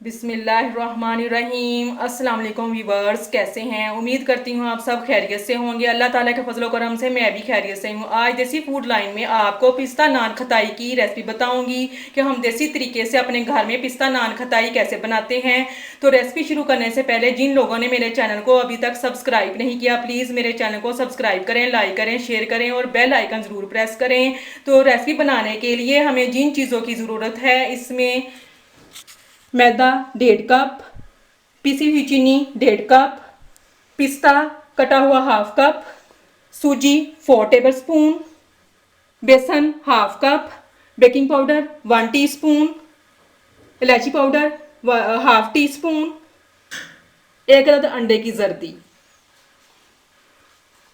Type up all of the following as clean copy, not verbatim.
बिस्मिल्लाहिर्रहमानिर्रहीम। अस्सलाम वालेकुम व्यूवर्स, कैसे हैं? उम्मीद करती हूँ आप सब खैरियत से होंगे। अल्लाह ताला के फजल करम से मैं भी खैरियत से हूँ। आज देसी फूड लाइन में आपको पिस्ता नान खताई की रेसिपी बताऊंगी कि हम देसी तरीके से अपने घर में पिस्ता नान खताई कैसे बनाते हैं। तो रेसिपी शुरू करने से पहले जिन लोगों ने मेरे चैनल को अभी तक सब्सक्राइब नहीं किया, प्लीज़ मेरे चैनल को सब्सक्राइब करें, लाइक करें, शेयर करें और बेल आइकन ज़रूर प्रेस करें। तो रेसिपी बनाने के लिए हमें जिन चीज़ों की ज़रूरत है, इसमें मैदा 1.5 कप, पिसी हुई चीनी 1.5 कप, पिस्ता कटा हुआ 1/2 कप, सूजी 4 टेबलस्पून, बेसन 1/2 कप, बेकिंग पाउडर 1 टीस्पून, इलायची पाउडर 1/2 टीस्पून, 1 अदद अंडे की जर्दी,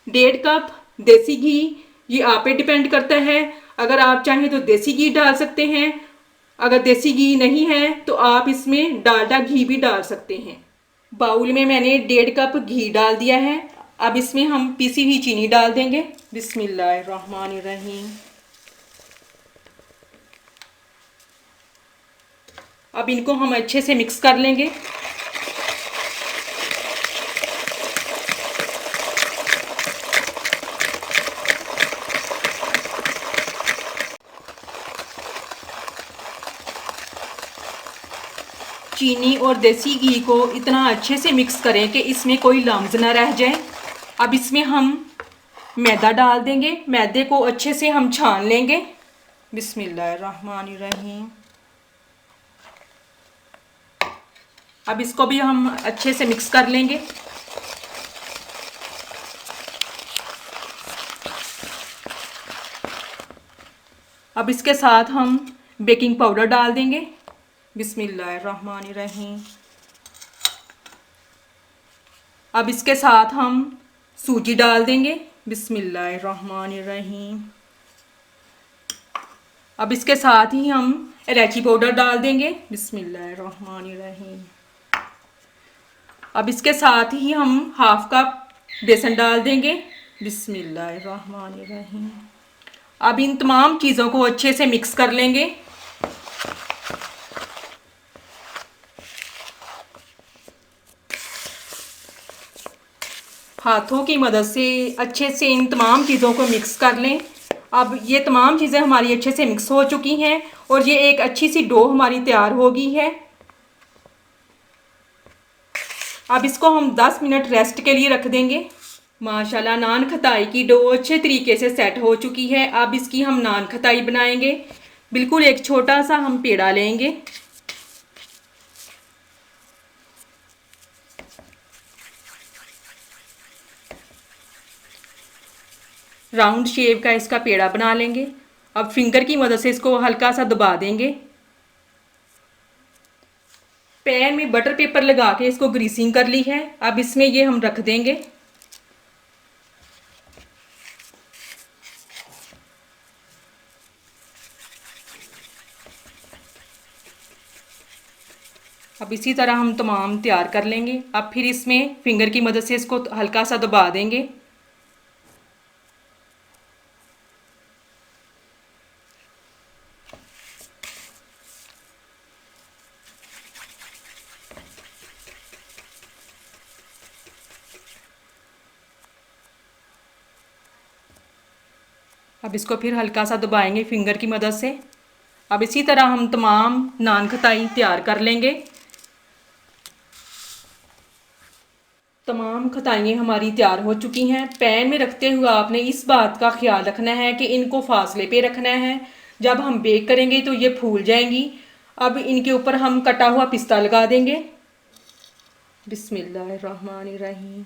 1.5 कप देसी घी। ये आप पे डिपेंड करता है, अगर आप चाहें तो देसी घी डाल सकते हैं, अगर देसी घी नहीं है तो आप इसमें डालडा घी भी डाल सकते हैं। बाउल में मैंने 1.5 कप घी डाल दिया है। अब इसमें हम पिसी हुई चीनी डाल देंगे। बिस्मिल्लाहिर्रहमानिर्रहीम। अब इनको हम अच्छे से मिक्स कर लेंगे। चीनी और देसी घी को इतना अच्छे से मिक्स करें कि इसमें कोई लम्स ना रह जाए। अब इसमें हम मैदा डाल देंगे। मैदे को अच्छे से हम छान लेंगे। बिस्मिल्लाहिर्रहमानिर्रहीम। अब इसको भी हम अच्छे से मिक्स कर लेंगे। अब इसके साथ हम बेकिंग पाउडर डाल देंगे। बिस्मिल्लाहिर्रहमानिर्रहीम। अब इसके साथ हम सूजी डाल देंगे। बिस्मिल्लाहिर्रहमानिर्रहीम। अब इसके साथ ही हम इलायची पाउडर डाल देंगे। बिस्मिल्लाहिर्रहमानिर्रहीम। अब इसके साथ ही हम 1/2 कप बेसन डाल देंगे। बिस्मिल्लाहिर्रहमानिर्रहीम। अब इन तमाम चीज़ों को अच्छे से मिक्स कर लेंगे। हाथों की मदद से अच्छे से इन तमाम चीज़ों को मिक्स कर लें। अब ये तमाम चीज़ें हमारी अच्छे से मिक्स हो चुकी हैं और ये एक अच्छी सी डो हमारी तैयार हो गई है। अब इसको हम 10 मिनट रेस्ट के लिए रख देंगे। माशाल्लाह नान खताई की डो अच्छे तरीके से सेट हो चुकी है। अब इसकी हम नान खताई बनाएंगे। बिल्कुल एक छोटा सा हम पेड़ा लेंगे। राउंड शेप का इसका पेड़ा बना लेंगे। अब फिंगर की मदद से इसको हल्का सा दबा देंगे। पैन में बटर पेपर लगा के इसको ग्रीसिंग कर ली है। अब इसमें ये हम रख देंगे। अब इसी तरह हम तमाम तैयार कर लेंगे। अब फिर इसमें फिंगर की मदद से इसको हल्का सा दबा देंगे। अब इसको फिर हल्का सा दबाएंगे फिंगर की मदद से। अब इसी तरह हम तमाम नान खताई तैयार कर लेंगे। तमाम खताइयाँ हमारी तैयार हो चुकी हैं। पैन में रखते हुए आपने इस बात का ख्याल रखना है कि इनको फासले पे रखना है। जब हम बेक करेंगे तो ये फूल जाएंगी। अब इनके ऊपर हम कटा हुआ पिस्ता लगा देंगे। बिस्मिल्लाहिर्रहमानिर्रहीम।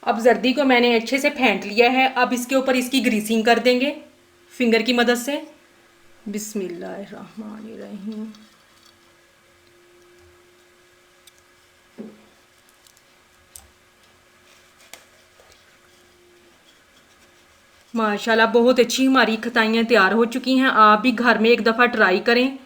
अब जर्दी को मैंने अच्छे से फेंट लिया है। अब इसके ऊपर इसकी ग्रीसिंग कर देंगे फिंगर की मदद से। बिस्मिल्लाहिर्रहमानिर्रहीम। माशाल्लाह बहुत अच्छी हमारी खताइयाँ तैयार हो चुकी हैं। आप भी घर में एक दफ़ा ट्राई करें।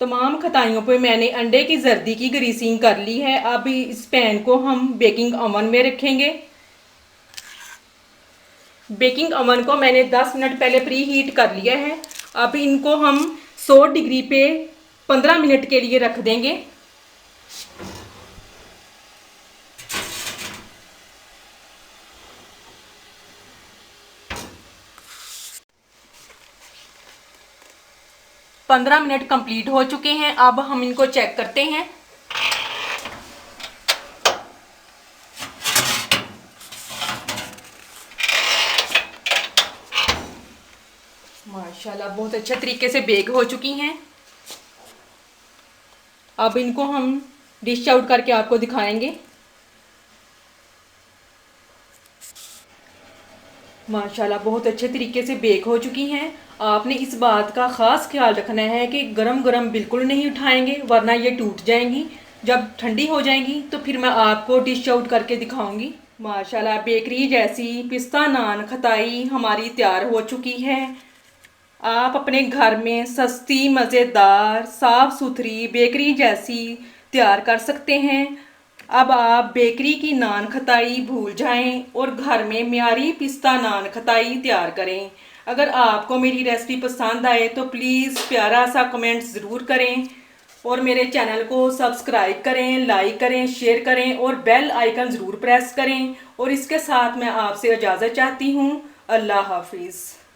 तमाम खताइयों पे मैंने अंडे की जर्दी की ग्रीसिंग कर ली है। अब इस पैन को हम बेकिंग ओवन में रखेंगे। बेकिंग ओवन को मैंने 10 मिनट पहले प्री हीट कर लिया है। अब इनको हम 100 डिग्री पे 15 मिनट के लिए रख देंगे। पंद्रह मिनट कंप्लीट हो चुके हैं। अब हम इनको चेक करते हैं। माशाल्लाह बहुत अच्छे तरीके से बेक हो चुकी हैं। अब इनको हम डिश आउट करके आपको दिखाएंगे। माशाल्लाह बहुत अच्छे तरीके से बेक हो चुकी हैं। आपने इस बात का ख़ास ख्याल रखना है कि गरम गरम बिल्कुल नहीं उठाएंगे, वरना ये टूट जाएंगी। जब ठंडी हो जाएंगी तो फिर मैं आपको डिश आउट करके दिखाऊंगी। माशाल्लाह बेकरी जैसी पिस्ता नान खताई हमारी तैयार हो चुकी है। आप अपने घर में सस्ती मज़ेदार साफ़ सुथरी बेकरी जैसी तैयार कर सकते हैं। अब आप बेकरी की नान खताई भूल जाएं और घर में म्यारी पिस्ता नान खताई तैयार करें। अगर आपको मेरी रेसिपी पसंद आए तो प्लीज़ प्यारा सा कमेंट ज़रूर करें और मेरे चैनल को सब्सक्राइब करें, लाइक करें, शेयर करें और बेल आइकन ज़रूर प्रेस करें। और इसके साथ मैं आपसे इजाज़त चाहती हूँ। अल्लाह हाफिज़।